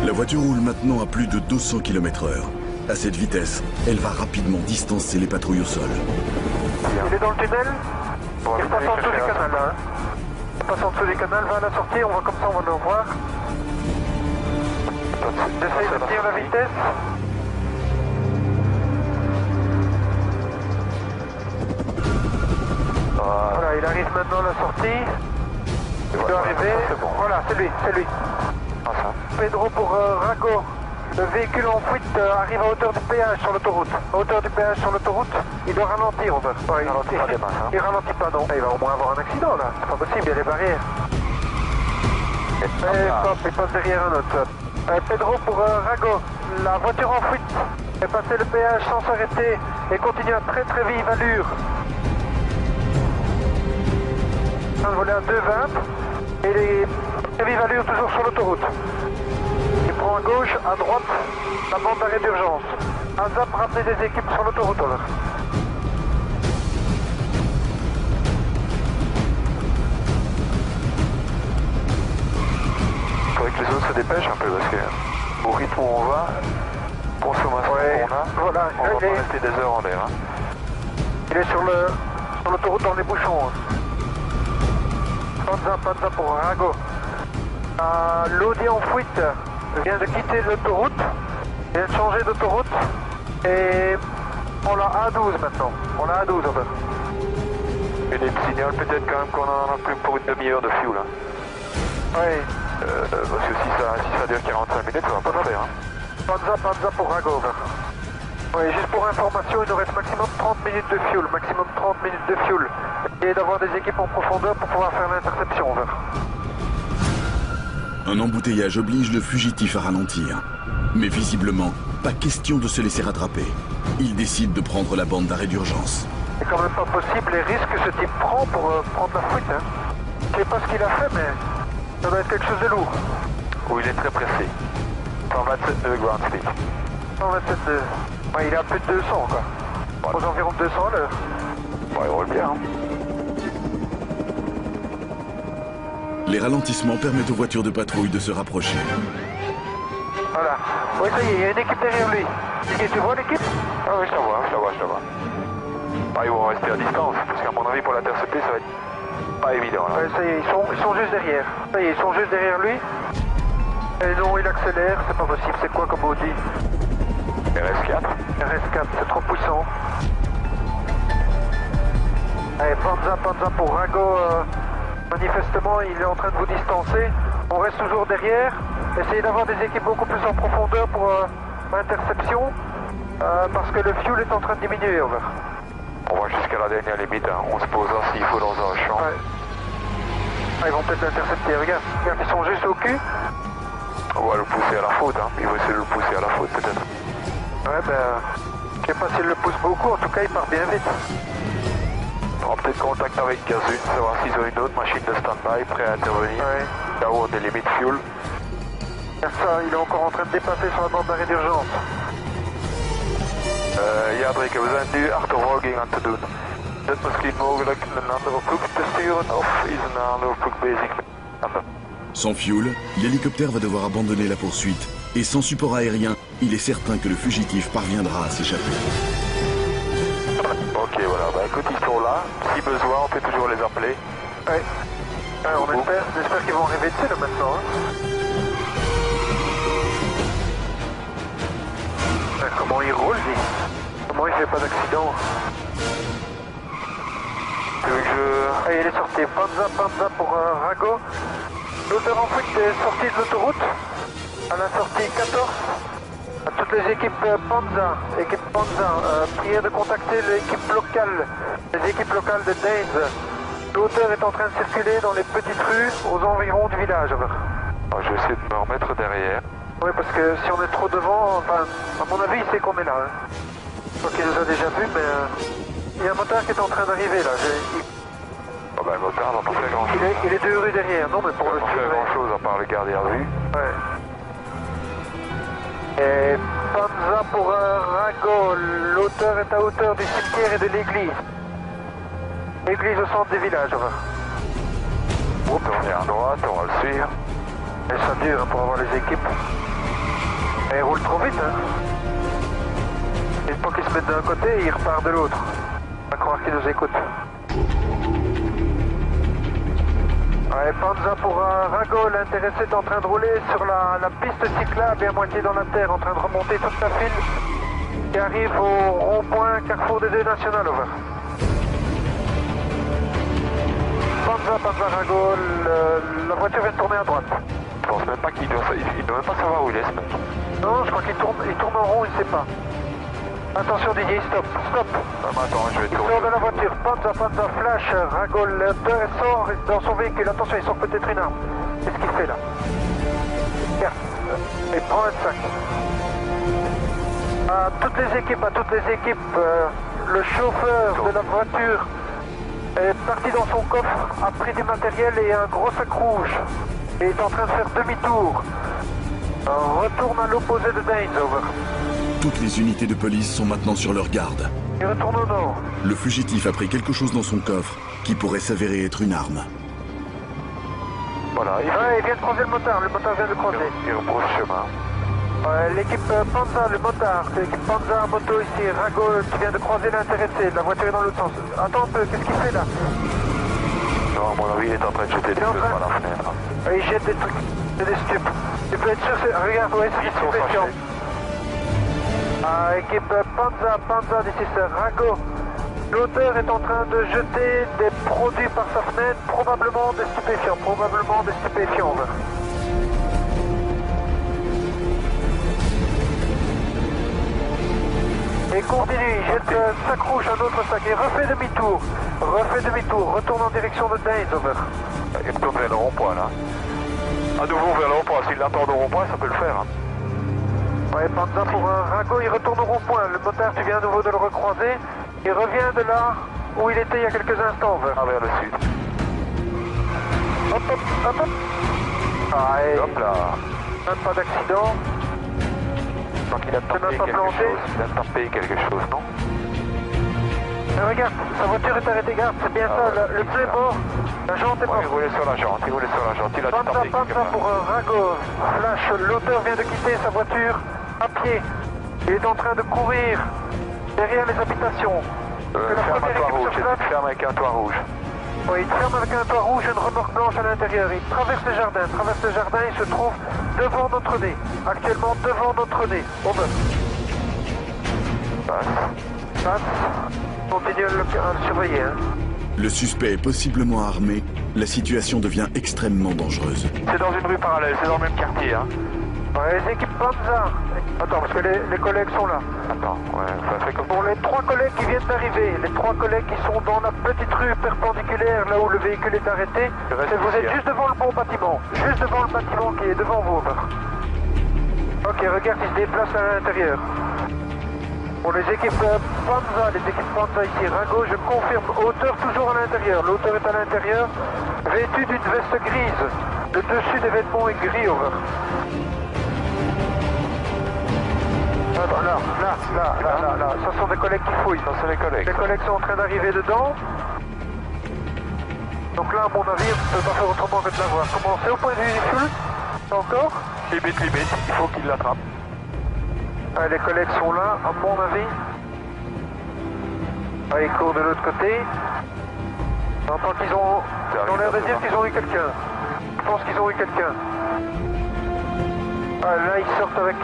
La voiture roule maintenant à plus de 200 km/h. À cette vitesse, elle va rapidement distancer les patrouilles au sol. Il est dans le tunnel. Il passe en dessous du canal là. Il passe en dessous du canal, va à la sortie, on va comme ça, on va le revoir. J'essaye de tenir la vitesse. Voilà, il arrive maintenant à la sortie. Il doit arriver. Bon. Voilà, c'est lui, c'est lui. Pedro pour Rago. Le véhicule en fuite arrive à hauteur du péage sur l'autoroute. À hauteur du péage sur l'autoroute, il doit ralentir, on va. Ouais, il ralentit pas, non. Il va au moins avoir un accident là. C'est pas possible, il y a les barrières. Hop, il passe derrière un autre. Pedro pour Rago. La voiture en fuite est passée le péage sans s'arrêter et continue à très très vive allure. Un volet à 2,20 et les très vive allure toujours sur l'autoroute. Il prend à gauche, à droite, la bande d'arrêt d'urgence. ASAP, ramener des équipes sur l'autoroute. Il faudrait que les autres se dépêchent un peu parce que au rythme où on va, consommation qu'on a, voilà, on va pas rester des heures en l'air. Hein. Il est sur l'autoroute dans les bouchons. Panza pour Rago. L'Audi en fuite vient de quitter l'autoroute, vient de changer d'autoroute et on l'a A12 maintenant. On l'a A12 en fait. Et les signale peut-être quand même qu'on en a plus pour une demi-heure de fuel. Hein. Oui. Parce que si ça dure 45 minutes, ça va pas le faire. Hein. Panza pour Rago. Oui, juste pour information, il nous reste maximum 30 minutes de fuel, maximum 30 minutes de fuel. Et d'avoir des équipes en profondeur pour pouvoir faire l'interception. Un embouteillage oblige le fugitif à ralentir. Mais visiblement, pas question de se laisser rattraper. Il décide de prendre la bande d'arrêt d'urgence. C'est quand même pas possible les risques que ce type prend pour prendre la fuite. Hein. Je sais pas ce qu'il a fait, mais ça doit être quelque chose de lourd. Oui, il est très pressé. 127 de ground speed. 127 de... Ouais, il est à plus de 200 quoi. Voilà. Aux environs de 200 à l'heure. Ouais, il roule bien. Hein. Les ralentissements permettent aux voitures de patrouille de se rapprocher. Voilà. Oui, ça y est, il y a une équipe derrière lui. Tu vois l'équipe? Ah oui, je la vois. Ah, ils vont rester à distance, parce qu'à mon avis, pour l'intercepter, ça va être pas évident. Là. Ouais, ça y est, ils sont juste derrière. Ça y est, ils sont juste derrière lui. Et non, il accélère, c'est pas possible. C'est quoi comme Audi? RS4. RS4, c'est trop puissant. Allez, Panza pour Rago. Manifestement, il est en train de vous distancer. On reste toujours derrière. Essayez d'avoir des équipes beaucoup plus en profondeur pour l'interception. Parce que le fuel est en train de diminuer, over. On va jusqu'à la dernière limite. Hein. On se posera s'il faut dans un champ. Ouais. Ah, ils vont peut-être l'intercepter. Regarde, ils sont juste au cul. On va le pousser à la faute. Hein. Ils vont essayer de le pousser à la faute, peut-être. Ouais, je sais pas s'il le pousse beaucoup. En tout cas, il part bien vite. On va peut-être contact avec Gazune, savoir s'ils ont une autre machine de stand-by prêt à intervenir. Ouais. Là où on a des limites fuel. Ça, il est encore en train de dépasser sur la bande d'arrêt d'urgence. Ja, Drake, we zijn nu achtervolging aan het doen. Is het misschien mogelijk een andere ploeg te sturen of is een andere ploeg bezig met... Sans fuel, l'hélicoptère va devoir abandonner la poursuite. Et sans support aérien, il est certain que le fugitif parviendra à s'échapper. Ok, voilà. Bah écoute, ils sont là. Si besoin, on peut toujours les appeler. Ouais. On espère qu'ils vont arriver dessus là maintenant. Hein. Comment il roule, lui? Comment il fait pas d'accident? Ah, il est sorti. Panza pour Rago. L'auteur en fuite est sorti de l'autoroute. À la sortie 14. À toutes les équipes Panza, priez de contacter l'équipe locale, les équipes locales de Danes. L'auteur est en train de circuler dans les petites rues aux environs du village. Je vais essayer de me remettre derrière. Oui, parce que si on est trop devant, enfin, à mon avis, il sait qu'on est là. Hein. Je crois qu'il nous a déjà vus, mais il y a un motard qui est en train d'arriver là. Ah bah, le motard va pas faire grand chose. Il est 2 rues derrière, non, mais pour le pas faire grand chose à part le garder à vue. Ouais. Et Panza pour Rago, l'auteur est à hauteur du cimetière et de l'église. Église au centre des villages, On est à droite, on va le suivre. Et ça dure hein, pour avoir les équipes. trop vite, hein. Une fois qu'il se met d'un côté, il repart de l'autre. On va croire qu'il nous écoute. Ouais, Panza pour Rago, l'intéressé est en train de rouler sur la piste cyclable et à moitié dans la terre, en train de remonter toute la file qui arrive au rond-point Carrefour des Deux Nationales, over. Panza Rago, la voiture vient de tourner à droite. Je pense même pas qu'il doit même pas savoir où il est ce mec. Non, je crois qu'il tourne en rond, il sait pas. Attention Didier, stop. Ah, mais attends, je vais Il tourner. sort de la voiture, Panza, flash, Rago, le sort dans son véhicule. Attention, il sort peut-être une arme. Qu'est-ce qu'il fait là? Regarde, il prend un sac. À toutes les équipes, le chauffeur de la voiture est parti dans son coffre, a pris du matériel et un gros sac rouge. Et est en train de faire demi-tour. Retourne à l'opposé de Daines, over. Toutes les unités de police sont maintenant sur leur garde. Il retourne au nord. Le fugitif a pris quelque chose dans son coffre qui pourrait s'avérer être une arme. Voilà, Il vient de croiser le motard vient de croiser. il rebrousse chemin. L'équipe Panza, le motard, c'est l'équipe Panza moto ici, Rago qui vient de croiser l'intéressé, la voiture est dans l'autre sens. Attends un peu, qu'est-ce qu'il fait là? Non, à mon avis, il est en train de jeter des feux par la fenêtre. Il jette des trucs, c'est des stupes. Tu peux être sûr, regarde, ouais, c'est des stupéfiants. Équipe Panza, d'ici c'est Rago. L'auteur est en train de jeter des produits par sa fenêtre, probablement des stupéfiants. Et continue, il jette un sac rouge, un autre sac, et refait demi-tour, retourne en direction de Daines, over. Il retourne vers le rond-point là. À nouveau vers le rond-point, s'il l'attend au rond-point, ça peut le faire. Hein. Ouais, Panza pour un Rago, il retourne au rond-point. Le motard, tu viens à nouveau de le recroiser. Il revient de là où il était il y a quelques instants, over. Ah, vers le sud. Hop. Ah, et Hop là. même pas d'accident. Donc il a tapé quelque chose, non? Mais regarde, sa voiture est arrêtée, garde, c'est bien ça, le pneu est mort, la jante est morte. Il roulait sur la jante, il a tapé quelque Panza chose. pour un Rago, flash, l'auteur vient de quitter sa voiture à pied. Il est en train de courir derrière les habitations. Ferme un toit rouge, ferme avec un toit rouge. Oui, il ferme avec un toit rouge et une remorque blanche à l'intérieur. Il traverse le jardin, il se trouve devant notre nez. Actuellement devant notre nez. Over. Passe. Continue à le surveiller. Hein. Le suspect est possiblement armé. La situation devient extrêmement dangereuse. C'est dans une rue parallèle, c'est dans le même quartier. Hein. Ouais, les équipes Panza. Attends, parce que les collègues sont là. Attends, ouais, ça fait comme... Pour les 3 collègues qui viennent d'arriver, les 3 collègues qui sont dans la petite rue perpendiculaire, là où le véhicule est arrêté, vous êtes juste devant le bon bâtiment. Juste devant le bâtiment qui est devant vous. Ok, regarde, il se déplace à l'intérieur. Pour les équipes Panza ici, Rago, je confirme, hauteur toujours à l'intérieur. L'auteur est à l'intérieur, vêtu d'une veste grise. Le dessus des vêtements est gris, over. Là. Ce sont des collègues qui fouillent. Ça, c'est les collègues. Les collègues sont en train d'arriver dedans. Donc là, à mon avis, on ne peut pas faire autrement que de l'avoir. Comment c'est au point de vue du fuel? Encore? Limite, il faut qu'il l'attrape. Les collègues sont là, à mon avis. Ils courent de l'autre côté. J'entends qu'ils ont... On l'air de dire qu'ils ont eu quelqu'un. Je pense qu'ils ont eu quelqu'un. Là, ils sortent avec...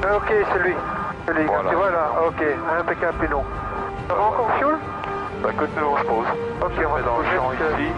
ok, c'est lui. Voilà, ok. Impeccable pilon. Ça va encore fuel? Bah écoute, nous on se pose. Ok, on va dans le champ juste, ici.